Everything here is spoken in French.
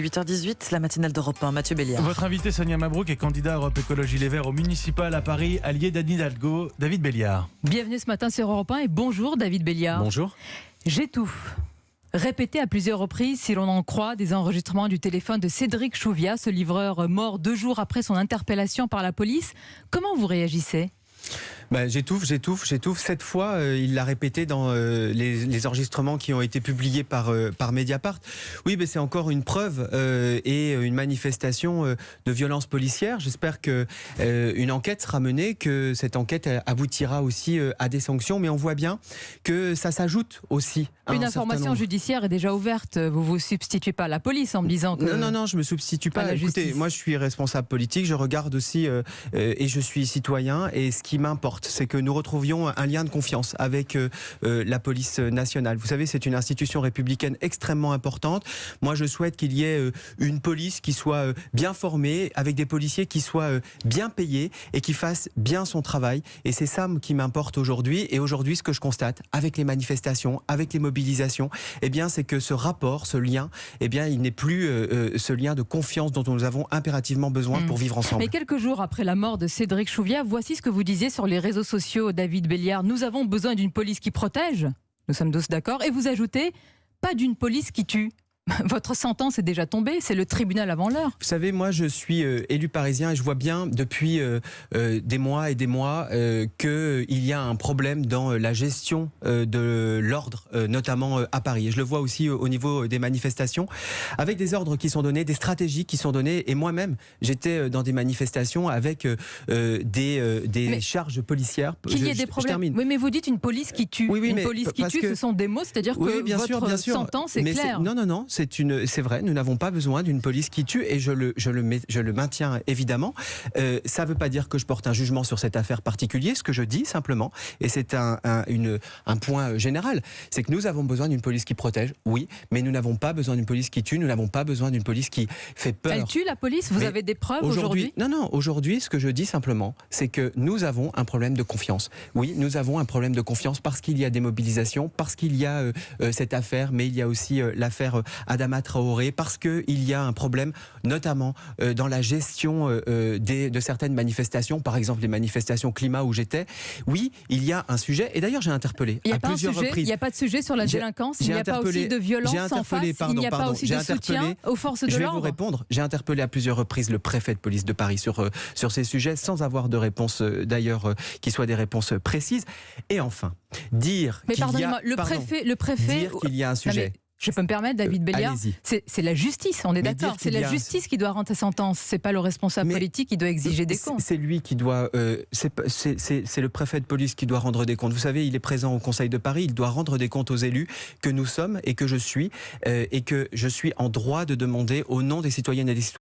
8h18, la matinale d'Europe 1, Mathieu Béliard. Votre invité Sonia Mabrouk est candidat Europe Écologie Les Verts au municipal à Paris, allié d'Anne Hidalgo. David Béliard. Bienvenue ce matin sur Europe 1 et bonjour David Béliard. Bonjour. J'étouffe. Répété à plusieurs reprises, si l'on en croit, des enregistrements du téléphone de Cédric Chouviat, ce livreur mort 2 jours après son interpellation par la police. Comment vous réagissez ? J'étouffe. Cette fois, il l'a répété dans les enregistrements qui ont été publiés par Mediapart. Oui, mais c'est encore une preuve et une manifestation de violence policière. J'espère qu'une enquête sera menée, que cette enquête aboutira aussi à des sanctions. Mais on voit bien que ça s'ajoute aussi à une un certain information nombre. judiciaire est déjà ouverte. Vous ne vous substituez pas à la police en me disant que... Non, je ne me substitue pas. Écoutez, moi je suis responsable politique, je regarde aussi et je suis citoyen. Et ce qui m'importe, c'est que nous retrouvions un lien de confiance avec la police nationale. Vous savez, c'est une institution républicaine extrêmement importante. Moi, je souhaite qu'il y ait une police qui soit bien formée, avec des policiers qui soient bien payés et qui fassent bien son travail. Et c'est ça qui m'importe aujourd'hui. Et aujourd'hui, ce que je constate avec les manifestations, avec les mobilisations, eh bien, c'est que ce rapport, ce lien, eh bien, il n'est plus ce lien de confiance dont nous avons impérativement besoin pour vivre ensemble. Mais quelques jours après la mort de Cédric Chouviat, voici ce que vous disiez sur les réseaux sociaux, David Béliard. Nous avons besoin d'une police qui protège. Nous sommes tous d'accord. Et vous ajoutez, pas d'une police qui tue. Votre sentence est déjà tombée, c'est le tribunal avant l'heure. Vous savez, moi je suis élu parisien et je vois bien depuis des mois et des mois qu'il y a un problème dans la gestion de l'ordre, notamment à Paris. Et je le vois aussi au niveau des manifestations, avec des ordres qui sont donnés, des stratégies qui sont données. Et moi-même, j'étais dans des manifestations avec des charges policières. Qu'il y ait des problèmes. Oui, mais vous dites une police qui tue. Oui, une police qui tue, ce sont des mots, c'est-à-dire que bien votre sûr. sentence est claire. Non. C'est vrai, nous n'avons pas besoin d'une police qui tue et je le maintiens évidemment. Ça ne veut pas dire que je porte un jugement sur cette affaire particulière. Ce que je dis simplement, et c'est un point général, c'est que nous avons besoin d'une police qui protège, oui, mais nous n'avons pas besoin d'une police qui tue, nous n'avons pas besoin d'une police qui fait peur. Elle tue la police ? Vous avez des preuves aujourd'hui ? Non, aujourd'hui, ce que je dis simplement, c'est que nous avons un problème de confiance. Oui, nous avons un problème de confiance parce qu'il y a des mobilisations, parce qu'il y a cette affaire, mais il y a aussi l'affaire Adama Traoré, parce qu'il y a un problème, notamment dans la gestion de certaines manifestations, par exemple les manifestations climat où j'étais. Oui, il y a un sujet, et d'ailleurs j'ai interpellé à plusieurs reprises. Il n'y a pas de sujet sur la délinquance, il n'y a pas aussi de violence en face, il n'y a pas aussi de soutien aux forces de l'ordre. Je vais vous répondre, j'ai interpellé à plusieurs reprises le préfet de police de Paris sur ces sujets, sans avoir de réponse d'ailleurs qui soient des réponses précises. Et enfin, dire qu'il y a... le préfet dire qu'il y a un sujet... Je peux me permettre, David Béliard, c'est la justice, on est d'accord. C'est la justice qui doit rendre sa sentence. C'est pas le responsable politique qui doit exiger des comptes. C'est lui qui doit. C'est le préfet de police qui doit rendre des comptes. Vous savez, il est présent au Conseil de Paris. Il doit rendre des comptes aux élus que nous sommes et que je suis en droit de demander au nom des citoyennes et des citoyens